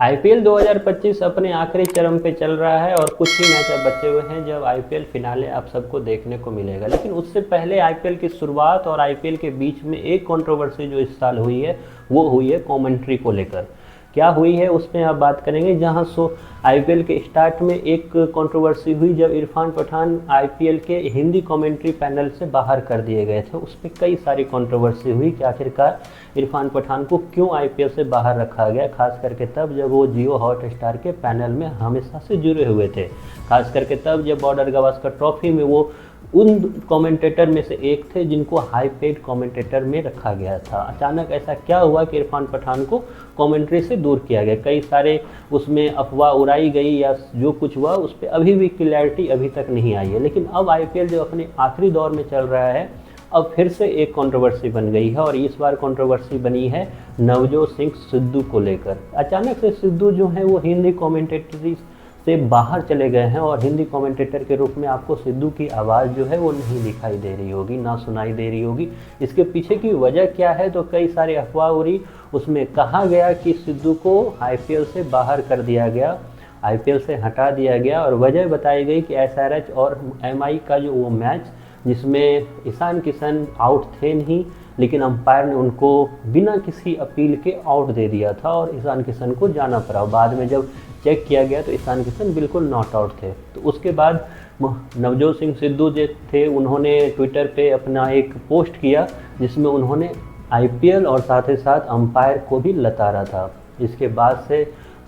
IPL 2025 अपने आखिरी चरण पे चल रहा है और कुछ ही मैच अब बचे हुए हैं जब आईपीएल फिनाले आप सबको देखने को मिलेगा। लेकिन उससे पहले आईपीएल की शुरुआत और आईपीएल के बीच में एक कंट्रोवर्सी जो इस साल हुई है वो हुई है कमेंट्री को लेकर। क्या हुई है उसमें आप बात करेंगे। जहां आईपीएल के स्टार्ट में एक कंट्रोवर्सी हुई जब इरफान पठान आईपीएल के हिंदी कमेंट्री पैनल से बाहर कर दिए गए थे। उस पर कई सारी कंट्रोवर्सी हुई कि आखिरकार इरफान पठान को क्यों आईपीएल से बाहर रखा गया, खास करके तब जब वो जियो हॉटस्टार के पैनल में हमेशा से जुड़े हुए थे। खास करके तब जब बॉर्डर गावस्कर ट्रॉफी में वो उन कमेंटेटर में से एक थे जिनको हाई पेड कमेंटेटर में रखा गया था। अचानक ऐसा क्या हुआ कि इरफान पठान को कमेंट्री से दूर किया गया। कई सारे उसमें अफवाह उड़ाई गई या जो कुछ हुआ उस पर अभी भी क्लैरिटी अभी तक नहीं आई है। लेकिन अब आईपीएल जो अपने आखिरी दौर में चल रहा है अब फिर से एक कंट्रोवर्सी बन गई है और इस बार कंट्रोवर्सी बनी है नवजोत सिंह सिद्धू को लेकर। अचानक से सिद्धू जो है वो हिंदी कमेंटेटरी से बाहर चले गए हैं और हिंदी कमेंटेटर के रूप में आपको सिद्धू की आवाज़ जो है वो नहीं दिखाई दे रही होगी, ना सुनाई दे रही होगी। इसके पीछे की वजह क्या है, तो कई सारे अफवाह उड़ी। उसमें कहा गया कि सिद्धू को आईपीएल से बाहर कर दिया गया, आईपीएल से हटा दिया गया और वजह बताई गई कि एसआरएच और एमआई का जो वो मैच जिसमें ईशान किशन आउट थे नहीं, लेकिन अंपायर ने उनको बिना किसी अपील के आउट दे दिया था और ईशान किशन को जाना पड़ा। बाद में जब चेक किया गया तो ईशान किशन बिल्कुल नॉट आउट थे। तो उसके बाद नवजोत सिंह सिद्धू जो थे उन्होंने ट्विटर पे अपना एक पोस्ट किया जिसमें उन्होंने आईपीएल और साथ ही साथ अंपायर को भी लताड़ा था। इसके बाद से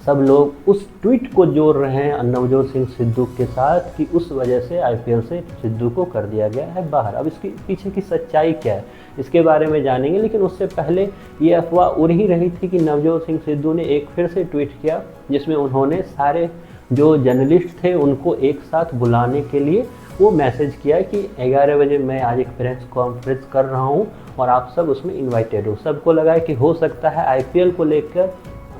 सब लोग उस ट्वीट को जोड़ रहे हैं नवजोत सिंह सिद्धू के साथ कि उस वजह से आईपीएल से सिद्धू को कर दिया गया है बाहर। अब इसके पीछे की सच्चाई क्या है इसके बारे में जानेंगे। लेकिन उससे पहले ये अफवाह उड़ ही रही थी कि नवजोत सिंह सिद्धू ने एक फिर से ट्वीट किया जिसमें उन्होंने सारे जो जर्नलिस्ट थे उनको एक साथ बुलाने के लिए वो मैसेज किया कि 11 बजे मैं आज एक प्रेस कॉन्फ्रेंस कर रहा हूँ और आप सब उसमें इन्वाइटेड हो। सबको लगा कि हो सकता है आईपीएल को लेकर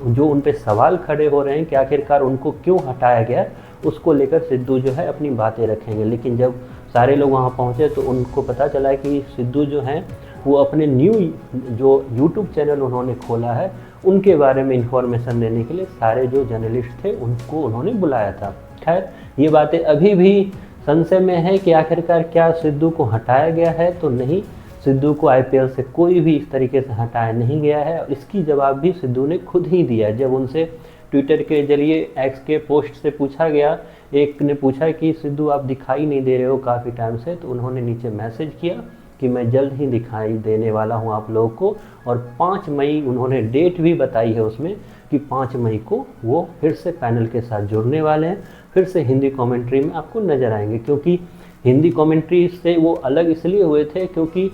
जो उन पे सवाल खड़े हो रहे हैं कि आखिरकार उनको क्यों हटाया गया उसको लेकर सिद्धू जो है अपनी बातें रखेंगे। लेकिन जब सारे लोग वहां पहुंचे तो उनको पता चला कि सिद्धू जो हैं वो अपने न्यू जो यूट्यूब चैनल उन्होंने खोला है उनके बारे में इंफॉर्मेशन देने के लिए सारे जो जर्नलिस्ट थे उनको उन्होंने बुलाया था। खैर ये बातें अभी भी संशय में है कि आखिरकार क्या सिद्धू को हटाया गया है, तो नहीं, सिद्धू को आईपीएल से कोई भी इस तरीके से हटाया नहीं गया है और इसकी जवाब भी सिद्धू ने खुद ही दिया। जब उनसे ट्विटर के जरिए एक्स के पोस्ट से पूछा गया, एक ने पूछा कि सिद्धू आप दिखाई नहीं दे रहे हो काफ़ी टाइम से, तो उन्होंने नीचे मैसेज किया कि मैं जल्द ही दिखाई देने वाला हूं आप लोगों को। और 5 मई उन्होंने डेट भी बताई है उसमें कि 5 मई को वो फिर से पैनल के साथ जुड़ने वाले हैं, फिर से हिंदी कमेंट्री में आपको नज़र आएंगे। क्योंकि हिंदी कमेंट्री से वो अलग इसलिए हुए थे क्योंकि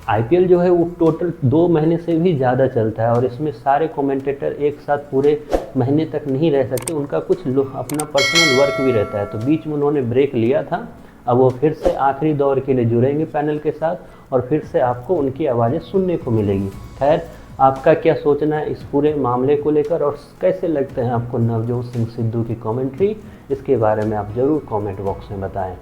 आईपीएल जो है वो टोटल 2 महीने से भी ज़्यादा चलता है और इसमें सारे कमेंटेटर एक साथ पूरे महीने तक नहीं रह सकते, उनका कुछ अपना पर्सनल वर्क भी रहता है। तो बीच में उन्होंने ब्रेक लिया था, अब वो फिर से आखिरी दौर के लिए जुड़ेंगे पैनल के साथ और फिर से आपको उनकी आवाज़ें सुनने को मिलेगी। खैर आपका क्या सोचना है इस पूरे मामले को लेकर और कैसे लगते हैं आपको नवजोत सिंह सिद्धू की कमेंट्री, इसके बारे में आप ज़रूर कमेंट बॉक्स में बताएं।